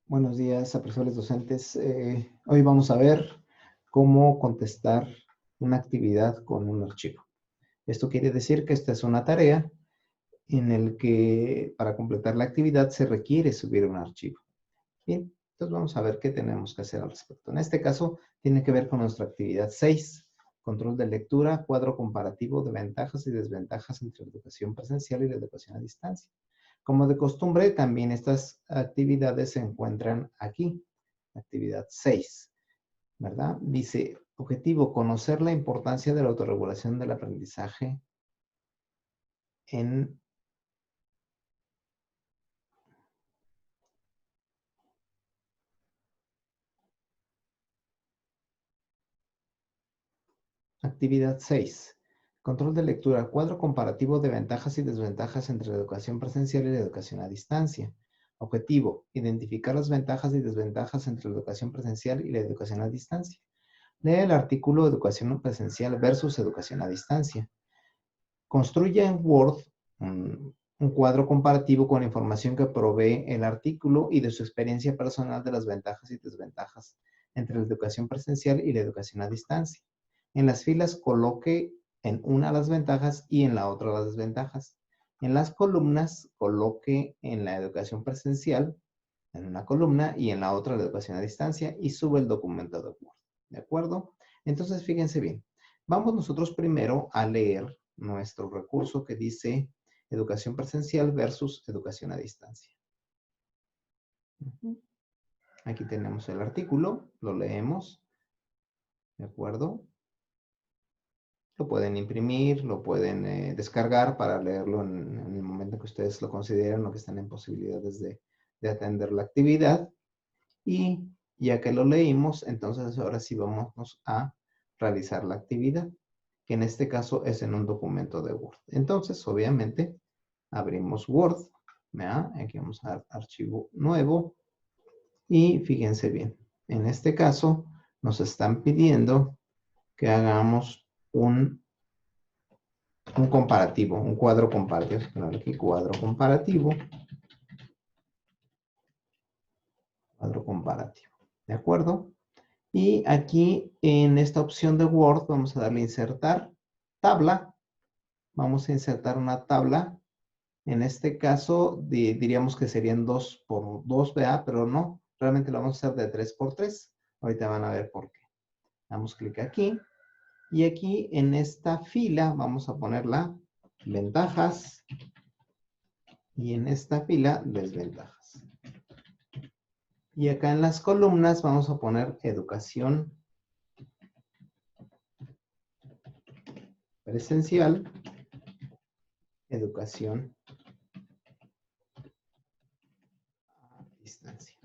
Buenos días, profesores docentes. Hoy vamos a ver cómo contestar una actividad con un archivo. Esto quiere decir que esta es una tarea en la que para completar la actividad se requiere subir un archivo. Bien, entonces vamos a ver qué tenemos que hacer al respecto. En este caso tiene que ver con nuestra actividad 6, control de lectura, cuadro comparativo de ventajas y desventajas entre la educación presencial y la educación a distancia. Como de costumbre, también estas actividades se encuentran aquí, actividad 6, ¿verdad? Dice, objetivo, conocer la importancia de la autorregulación del aprendizaje en actividad 6. Control de lectura, cuadro comparativo de ventajas y desventajas entre la educación presencial y la educación a distancia. Objetivo, identificar las ventajas y desventajas entre la educación presencial y la educación a distancia. Lee el artículo Educación presencial versus educación a distancia. Construye en Word un cuadro comparativo con información que provee el artículo y de su experiencia personal de las ventajas y desventajas entre la educación presencial y la educación a distancia. En las filas coloque en una las ventajas y en la otra las desventajas. En las columnas coloque en la educación presencial en una columna y en la otra la educación a distancia y sube el documento de Word. ¿De acuerdo? Entonces, fíjense bien. Vamos nosotros primero a leer nuestro recurso que dice educación presencial versus educación a distancia. Aquí tenemos el artículo, lo leemos. ¿De acuerdo? Lo pueden imprimir, lo pueden descargar para leerlo en el momento que ustedes lo consideren o que estén en posibilidades de atender la actividad. Y ya que lo leímos, entonces ahora sí vamos a realizar la actividad, que en este caso es en un documento de Word. Entonces, obviamente, abrimos Word, ¿verdad? Aquí vamos a dar archivo nuevo y fíjense bien, en este caso nos están pidiendo que hagamos un comparativo, un cuadro comparativo. Aquí cuadro comparativo. Cuadro comparativo. ¿De acuerdo? Y aquí en esta opción de Word vamos a darle insertar tabla. Vamos a insertar una tabla. En este caso diríamos que serían 2 por 2, ¿verdad? Pero no, realmente lo vamos a hacer de 3 por 3. Ahorita van a ver por qué. Damos clic aquí. Y aquí en esta fila vamos a ponerla ventajas. Y en esta fila desventajas. Y acá en las columnas vamos a poner educación presencial, educación a distancia.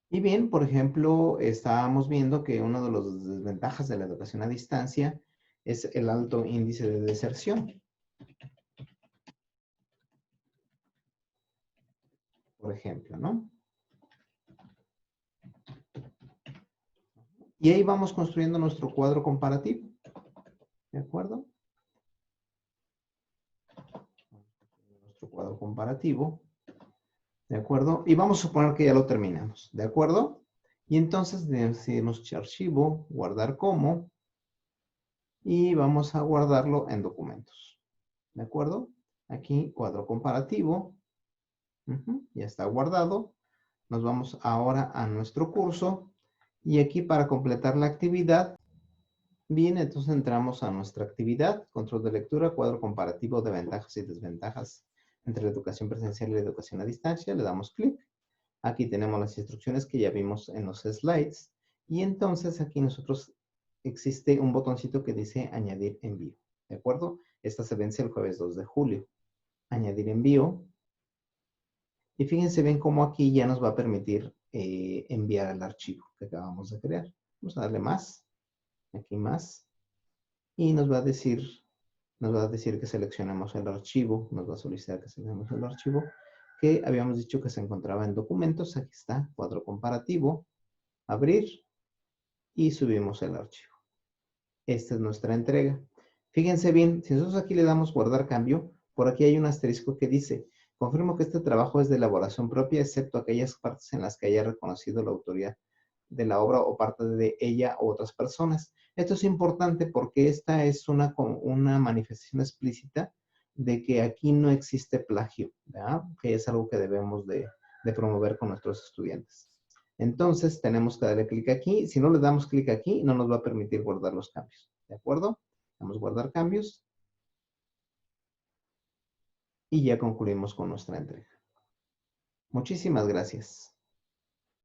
Y bien, por ejemplo, estábamos viendo que una de las desventajas de la educación a distancia es el alto índice de deserción. Por ejemplo, ¿no? Y ahí vamos construyendo nuestro cuadro comparativo. ¿De acuerdo? Nuestro cuadro comparativo. ¿De acuerdo? Y vamos a suponer que ya lo terminamos. ¿De acuerdo? Y entonces decidimos archivo, guardar como, y vamos a guardarlo en documentos. ¿De acuerdo? Aquí cuadro comparativo. Ya está guardado. Nos vamos ahora a nuestro curso. Y aquí para completar la actividad, bien, entonces entramos a nuestra actividad, control de lectura, cuadro comparativo de ventajas y desventajas entre la educación presencial y la educación a distancia. Le damos clic. Aquí tenemos las instrucciones que ya vimos en los slides. Y entonces aquí nosotros existe un botoncito que dice añadir envío. ¿De acuerdo? Esta se vence el jueves 2 de julio. Añadir envío. Y fíjense bien cómo aquí ya nos va a permitir enviar el archivo que acabamos de crear. Vamos a darle más. Aquí más. Y nos va a decir que seleccionemos el archivo. Nos va a solicitar que seleccionemos el archivo que habíamos dicho que se encontraba en documentos. Aquí está, cuadro comparativo. Abrir y subimos el archivo. Esta es nuestra entrega. Fíjense bien, si nosotros aquí le damos guardar cambio, por aquí hay un asterisco que dice, confirmo que este trabajo es de elaboración propia, excepto aquellas partes en las que haya reconocido la autoría de la obra o parte de ella u otras personas. Esto es importante porque esta es una manifestación explícita de que aquí no existe plagio, ¿verdad? Que es algo que debemos de promover con nuestros estudiantes. Entonces tenemos que darle clic aquí. Si no le damos clic aquí, no nos va a permitir guardar los cambios. ¿De acuerdo? Vamos a guardar cambios. Y ya concluimos con nuestra entrega. Muchísimas gracias.